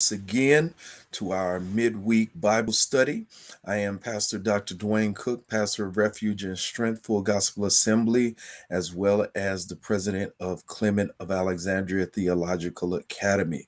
once again to our midweek Bible study. I am Pastor Dr. Dwayne Cook, pastor of Refuge and Strength Full Gospel Assembly, as well as the president of Clement of Alexandria Theological Academy.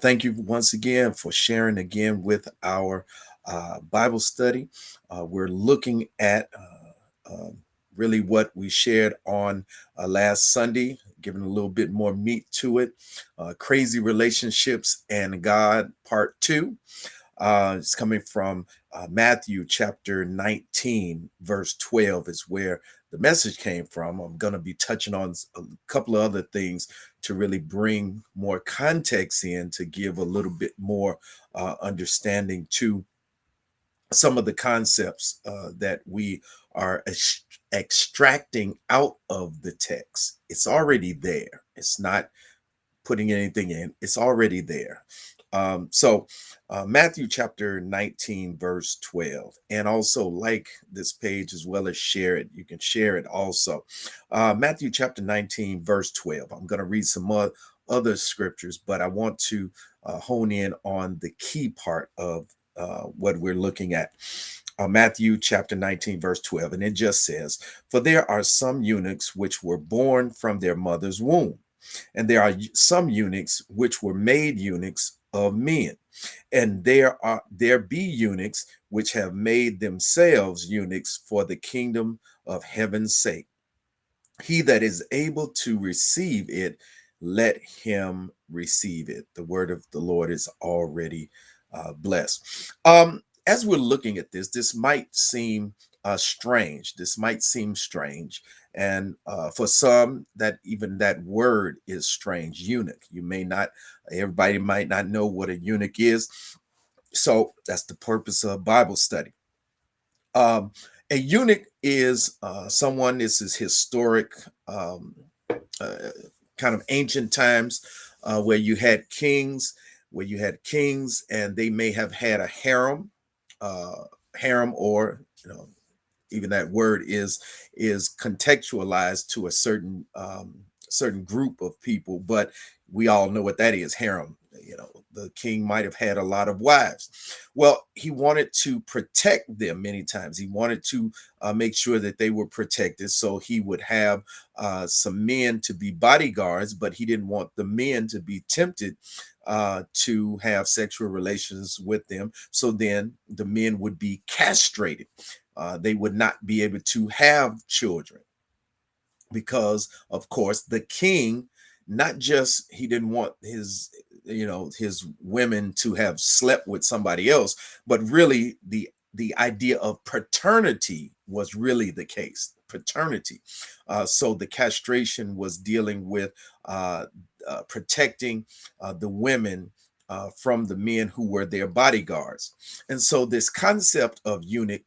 Thank you once again for sharing again with our Bible study. We're looking at really what we shared on last Sunday, giving a little bit more meat to it. Crazy Relationships and God, Part 2. It's coming from Matthew chapter 19, verse 12, is where the message came from. I'm going to be touching on a couple of other things to really bring more context in to give a little bit more understanding to some of the concepts that we are extracting out of the text. It's already there. It's not putting anything in, it's already there. Matthew chapter 19, verse 12. And also like this page as well as share it. You can share it also. Matthew chapter 19, verse 12. I'm going to read some more other scriptures, but I want to hone in on the key part of what we're looking at. Matthew chapter 19, verse 12. And it just says, "For there are some eunuchs which were born from their mother's womb, and there are some eunuchs which were made eunuchs of men, and there be eunuchs which have made themselves eunuchs for the kingdom of heaven's sake. He that is able to receive it, let him receive it." The word of the Lord is already blessed. As we're looking at this might seem strange. This might seem strange. And for some, that even that word is strange. Eunuch. Everybody might not know what a eunuch is. So that's the purpose of Bible study. Um, a eunuch is someone, this is historic, uh, kind of ancient times, where you had kings, and they may have had a uh, harem, or even that word is contextualized to a certain group of people, but we all know what that is, harem. The king might have had a lot of wives. Well, he wanted to protect them. Many times he wanted to make sure that they were protected, so he would have some men to be bodyguards, but he didn't want the men to be tempted to have sexual relations with them, so then the men would be castrated. They would not be able to have children because, of course, the king, not just he didn't want his women to have slept with somebody else, but really the idea of paternity was really the case. Paternity. So the castration was dealing with uh, protecting the women from the men who were their bodyguards. And so this concept of eunuch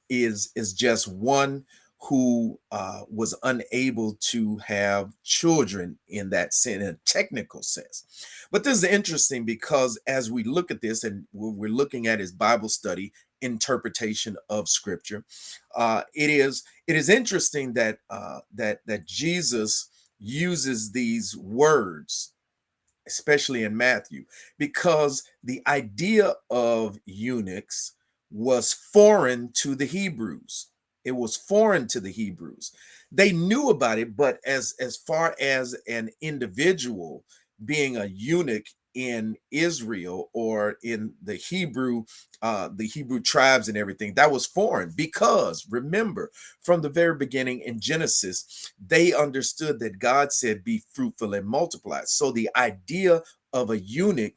is just one who was unable to have children in that sense, in a technical sense. But this is interesting because as we look at this, and what we're looking at is Bible study, interpretation of Scripture. It is interesting that that Jesus uses these words, especially in Matthew, because the idea of eunuchs was foreign to the Hebrews. It was foreign to the Hebrews. They knew about it, but as far as an individual being a eunuch in Israel or in the Hebrew tribes and everything, that was foreign. Because remember, from the very beginning in Genesis, they understood that God said, "Be fruitful and multiply." So the idea of a eunuch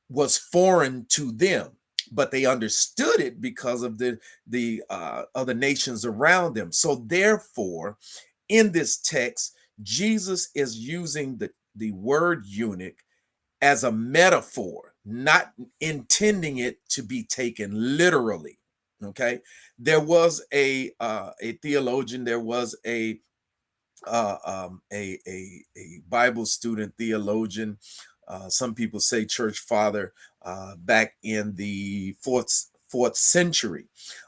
was foreign to them, but they understood it because of the other nations around them. So therefore, in this text, Jesus is using the word eunuch as a metaphor, not intending it to be taken literally. Okay, there was a theologian, there was a Bible student theologian. Some people say church father, back in the fourth century,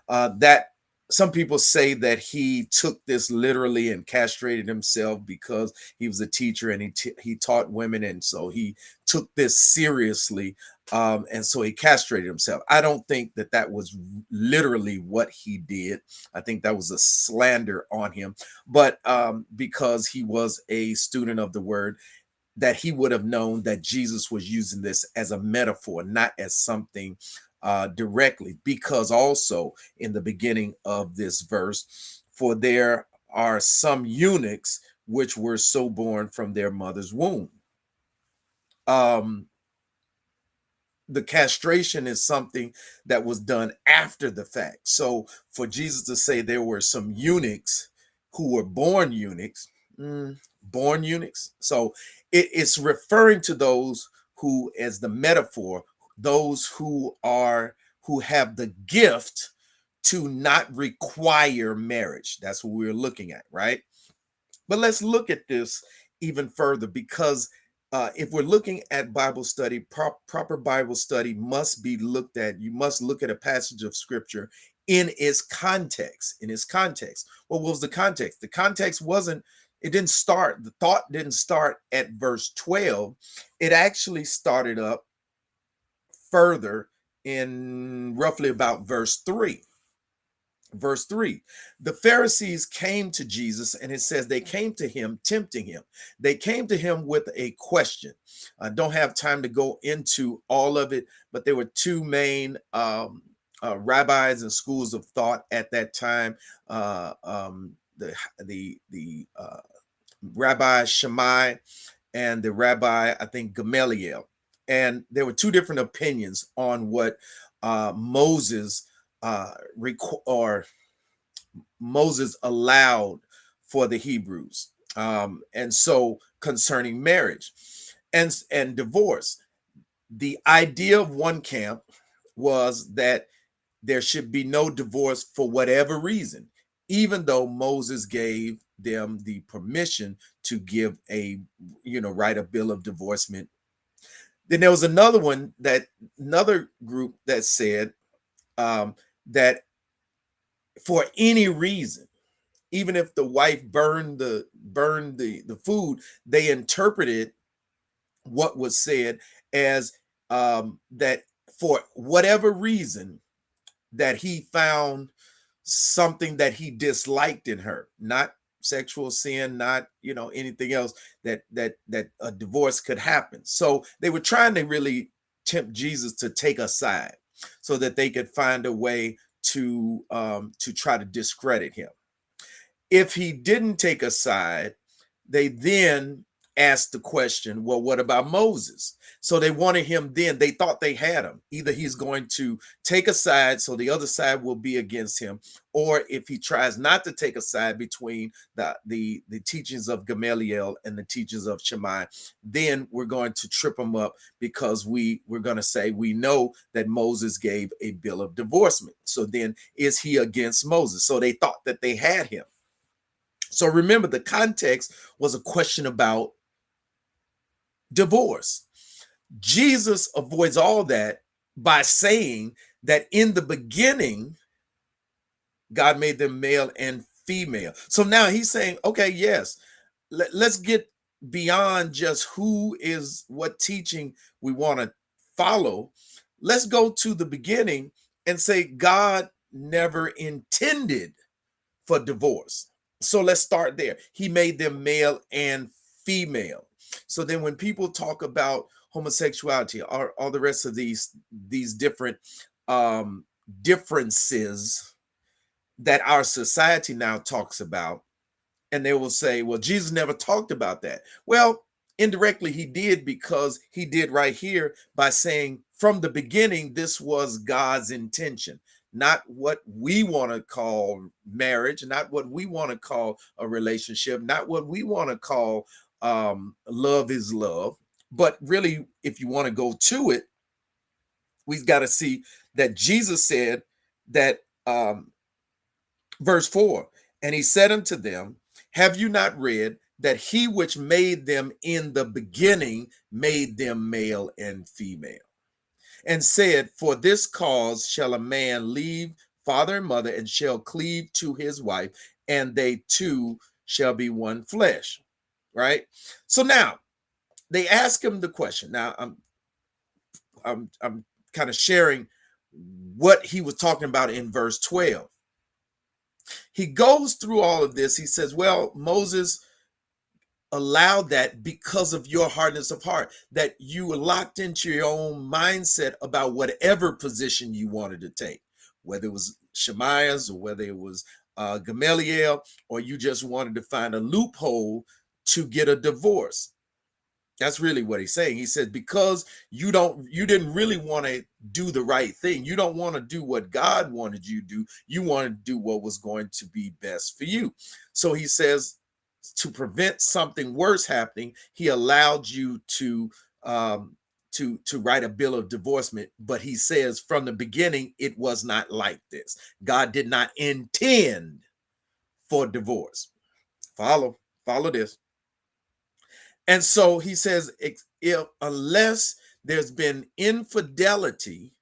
that some people say that he took this literally and castrated himself because he was a teacher and he taught women, and so he took this seriously, and so he castrated himself. I don't think that that was literally what he did. I think that was a slander on him, but because he was a student of the word, that he would have known that Jesus was using this as a metaphor, not as something directly, because also in the beginning of this verse, for there are some eunuchs which were so born from their mother's womb. Um, the castration is something that was done after the fact. So for Jesus to say there were some eunuchs who were born eunuchs, born eunuchs. So it's referring to those who, as the metaphor, those who have the gift to not require marriage. That's what we're looking at, right? But let's look at this even further, because if we're looking at Bible study, proper Bible study must be looked at. You must look at a passage of scripture in its context. In its context. Well, what was the context? The context wasn't, it didn't start, the thought didn't start at verse 12. It actually started up further in roughly about verse 3. Verse 3, the Pharisees came to Jesus, and it says they came to him, tempting him. They came to him with a question. I don't have time to go into all of it, but there were two main rabbis and schools of thought at that time. The Rabbi Shammai and the Rabbi, I think, Gamaliel. And there were two different opinions on what Moses Moses allowed for the Hebrews, and so concerning marriage and divorce. The idea of one camp was that there should be no divorce for whatever reason, even though Moses gave them the permission to give write a bill of divorcement. Then there was another group that said that for any reason, even if the wife burned the food, they interpreted what was said as that for whatever reason that he found something that he disliked in her, not sexual sin, not anything else, that a divorce could happen. So they were trying to really tempt Jesus to take a side so that they could find a way to try to discredit him. If he didn't take a side, they then asked the question, well, what about Moses? So they wanted him then, they thought they had him. Either he's going to take a side, so the other side will be against him, or if he tries not to take a side between the teachings of Gamaliel and the teachings of Shammai, then we're going to trip him up, because we're going to say we know that Moses gave a bill of divorcement. So then is he against Moses? So they thought that they had him. So remember, the context was a question about divorce. Jesus avoids all that by saying that in the beginning, God made them male and female. So now he's saying, okay, yes, let's get beyond just who is what teaching we want to follow. Let's go to the beginning and say God never intended for divorce. So let's start there. He made them male and female. So then when people talk about homosexuality or all the rest of these different differences that our society now talks about, and they will say, well, Jesus never talked about that. Well, indirectly he did, because he did right here by saying from the beginning, this was God's intention. Not what we want to call marriage, not what we want to call a relationship, not what we want to call love is love. But really, if you want to go to it, we've got to see that Jesus said that, verse 4, and he said unto them, have you not read that he which made them in the beginning made them male and female? And said, for this cause shall a man leave father and mother, and shall cleave to his wife, and they two shall be one flesh. Right? So now they ask him the question. Now I'm kind of sharing what he was talking about in verse 12. He goes through all of this. He says, well, Moses allowed that because of your hardness of heart, that you were locked into your own mindset about whatever position you wanted to take, whether it was Shemaiah's or whether it was Gamaliel, or you just wanted to find a loophole to get a divorce. That's really what he's saying. He said, because you didn't really want to do the right thing. You don't want to do what God wanted you to do. You wanted to do what was going to be best for you. So he says, to prevent something worse happening, he allowed you to write a bill of divorcement. But he says from the beginning, it was not like this. God did not intend for divorce. Follow this. And so he says, unless there's been infidelity,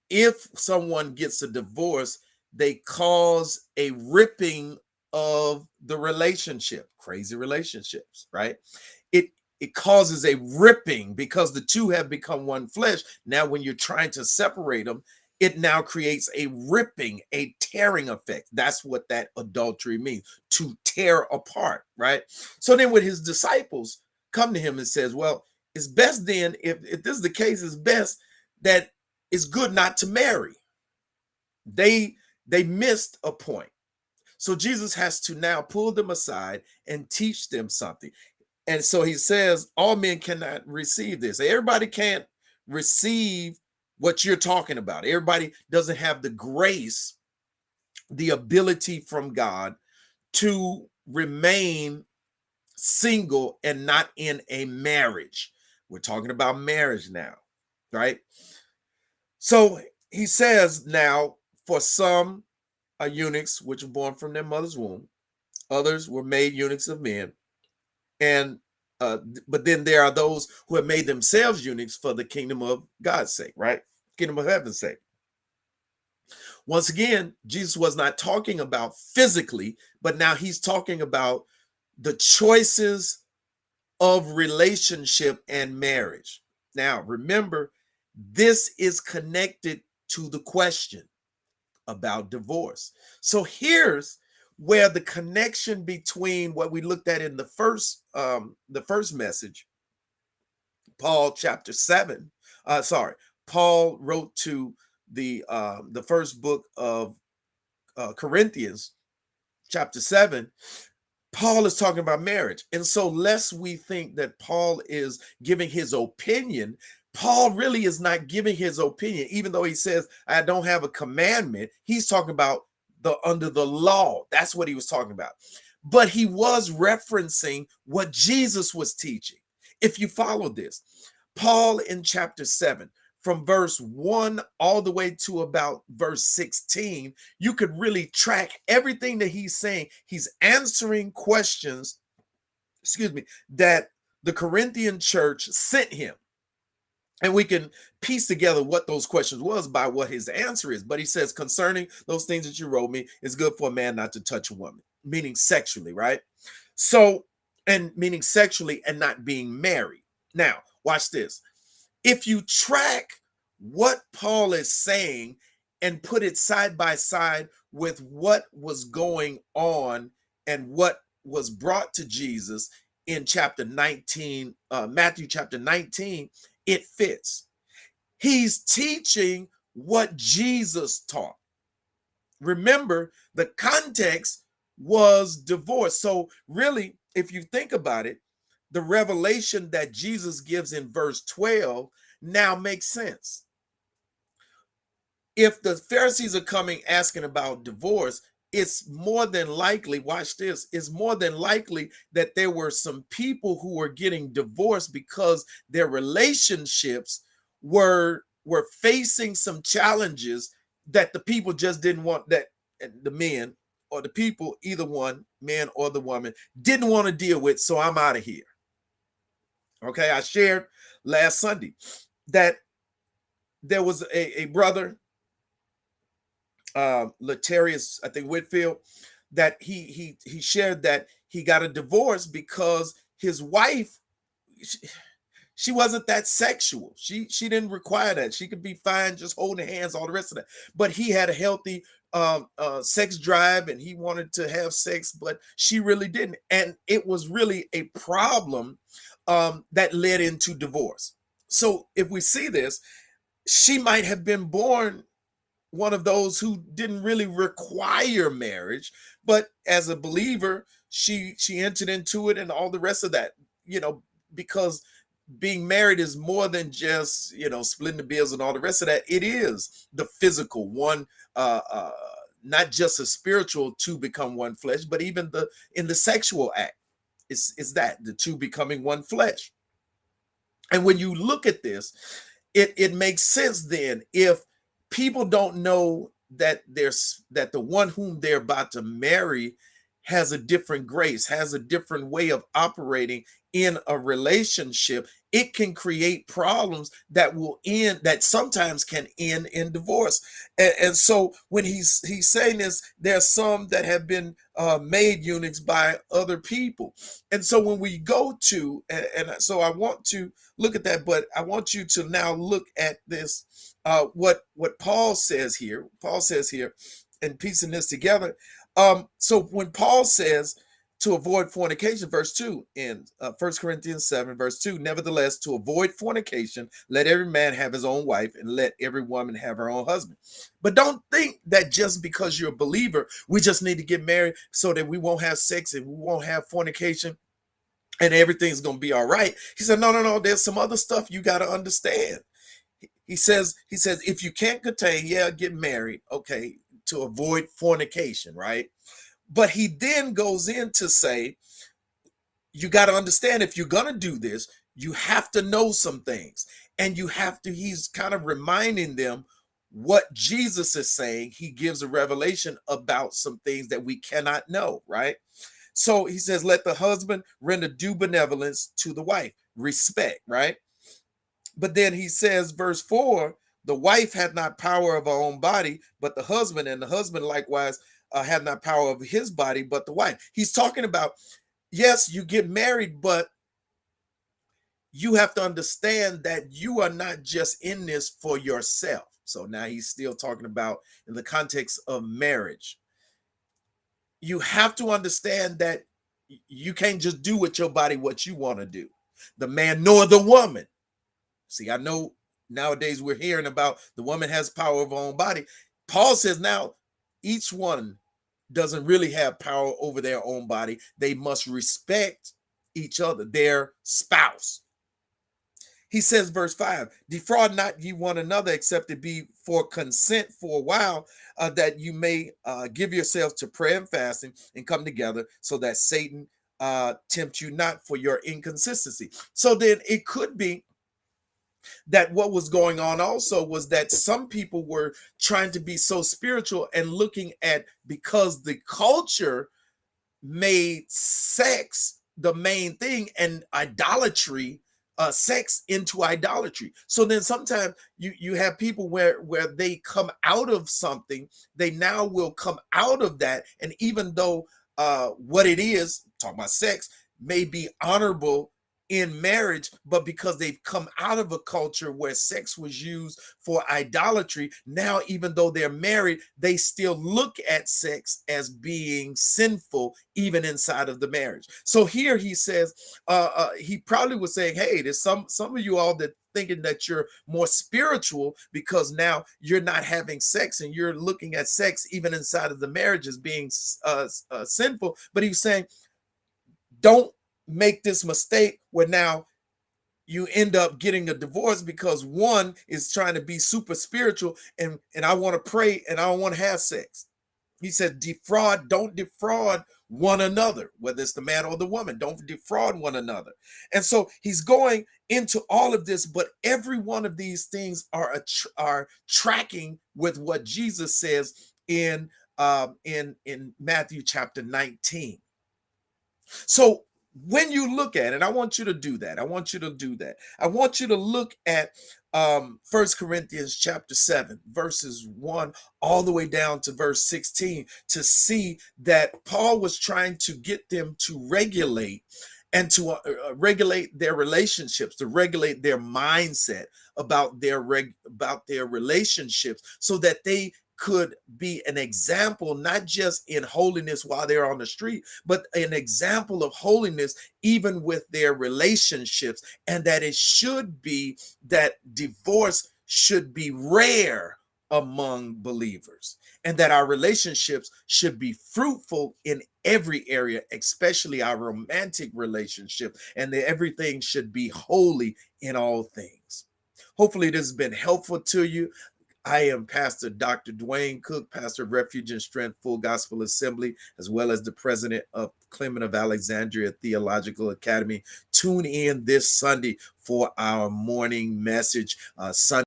if someone gets a divorce, they cause a ripping of the relationship. Crazy relationships, right? It causes a ripping because the two have become one flesh. Now, when you're trying to separate them, it now creates a ripping, a tearing effect. That's what that adultery means, to tear apart, right? So then when his disciples come to him and says, well, it's best then, if this is the case, it's best that it's good not to marry. They missed a point. So Jesus has to now pull them aside and teach them something. And so he says, all men cannot receive this. Everybody can't receive what you're talking about. Everybody doesn't have the grace, the ability from God to remain single and not in a marriage. We're talking about marriage now, right? So he says now, for some are eunuchs, which were born from their mother's womb. Others were made eunuchs of men. And but then there are those who have made themselves eunuchs for the kingdom of God's sake, right? Kingdom of heaven's sake. Once again, Jesus was not talking about physically, but now he's talking about the choices of relationship and marriage. Now, remember, this is connected to the question about divorce. So here's where the connection between what we looked at in the first message, Paul chapter 7, Paul wrote to the first book of Corinthians, chapter 7. Paul is talking about marriage. And so lest we think that Paul is giving his opinion, Paul really is not giving his opinion. Even though he says, I don't have a commandment, he's talking about under the law. That's what he was talking about. But he was referencing what Jesus was teaching. If you follow this, Paul in chapter 7, from verse 1 all the way to about verse 16, you could really track everything that he's saying. He's answering questions, that the Corinthian church sent him. And we can piece together what those questions was by what his answer is. But he says, concerning those things that you wrote me, it's good for a man not to touch a woman, meaning sexually, right? So, and meaning sexually and not being married. Now, watch this. If you track what Paul is saying and put it side by side with what was going on and what was brought to Jesus in chapter 19, Matthew chapter 19, it fits. He's teaching what Jesus taught. Remember, the context was divorce. So really, if you think about it, the revelation that Jesus gives in verse 12 now makes sense. If the Pharisees are coming asking about divorce, it's more than likely, watch this, it's more than likely that there were some people who were getting divorced because their relationships were facing some challenges that the people just didn't want, that the men or the people, either one, man or the woman, didn't want to deal with. So I'm out of here. Okay, I shared last Sunday that there was a brother Latarius, I think Whitfield, that he shared that he got a divorce because his wife, she wasn't that sexual. She didn't require that. She could be fine just holding hands, all the rest of that. But he had a healthy sex drive, and he wanted to have sex, but she really didn't. And it was really a problem that led into divorce. So if we see this, she might have been born one of those who didn't really require marriage, but as a believer, she entered into it and all the rest of that, because being married is more than just splitting the bills and all the rest of that. It is the physical one, not just a spiritual two become one flesh, but even the in the sexual act, it's that the two becoming one flesh. And when you look at this, it makes sense then if people don't know that the one whom they're about to marry has a different grace, has a different way of operating in a relationship. It can create problems that sometimes can end in divorce. And so when he's saying this, there's some that have been made eunuchs by other people. And so when we go to, and so I want to look at that, but I want you to now look at this, what Paul says here. Paul says here, and piecing this together. So when Paul says to avoid fornication, verse 2 in 1 Corinthians 7, verse 2, nevertheless, to avoid fornication, let every man have his own wife, and let every woman have her own husband. But don't think that just because you're a believer, we just need to get married so that we won't have sex and we won't have fornication and everything's going to be all right. He said, no, there's some other stuff you got to understand. He says, if you can't contain, get married, okay, to avoid fornication, right? But he then goes in to say, you got to understand, if you're going to do this, you have to know some things. And he's kind of reminding them what Jesus is saying. He gives a revelation about some things that we cannot know, right? So he says, let the husband render due benevolence to the wife, respect, right? But then he says, verse 4, the wife had not power of her own body, but the husband, and the husband likewise had not power of his body, but the wife. He's talking about, yes, you get married, but you have to understand that you are not just in this for yourself. So now he's still talking about in the context of marriage. You have to understand that you can't just do with your body what you want to do, the man nor the woman. See, I know nowadays we're hearing about the woman has power of her own body. Paul says now each one doesn't really have power over their own body. They must respect each other, their spouse. He says, verse 5, defraud not ye one another, except it be for consent for a while, that you may give yourselves to prayer and fasting and come together, so that Satan tempt you not for your inconsistency. So then it could be that what was going on also was that some people were trying to be so spiritual and looking at, because the culture made sex the main thing and idolatry, sex into idolatry. So then sometimes you have people where they come out of something, they now will come out of that, and even though what it is, talking about sex, may be honorable in marriage, but because they've come out of a culture where sex was used for idolatry, now even though they're married, they still look at sex as being sinful even inside of the marriage. So here he says, he probably was saying, hey, there's some of you all that thinking that you're more spiritual because now you're not having sex and you're looking at sex even inside of the marriage as being sinful. But he's saying, don't make this mistake where now you end up getting a divorce because one is trying to be super spiritual and I want to pray and I don't want to have sex. He said, don't defraud one another, whether it's the man or the woman. Don't defraud one another. And so he's going into all of this, but every one of these things are tracking with what Jesus says in Matthew chapter 19. So when you look at it, I want you to do that. I want you to do that. I want you to look at First Corinthians chapter 7, verses 1 all the way down to verse 16 to see that Paul was trying to get them to regulate and to regulate their relationships, to regulate their mindset about about their relationships, so that they could be an example, not just in holiness while they're on the street, but an example of holiness even with their relationships. And that it should be that divorce should be rare among believers, and that our relationships should be fruitful in every area, especially our romantic relationship, and that everything should be holy in all things. Hopefully, this has been helpful to you. I am Pastor Dr. Dwayne Cook, pastor of Refuge and Strength Full Gospel Assembly, as well as the president of Clement of Alexandria Theological Academy. Tune in this Sunday for our morning message, Sunday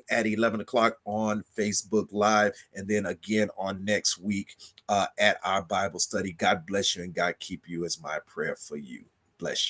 at 11 o'clock on Facebook Live, and then again on next week at our Bible study. God bless you and God keep you is my prayer for you. Bless you.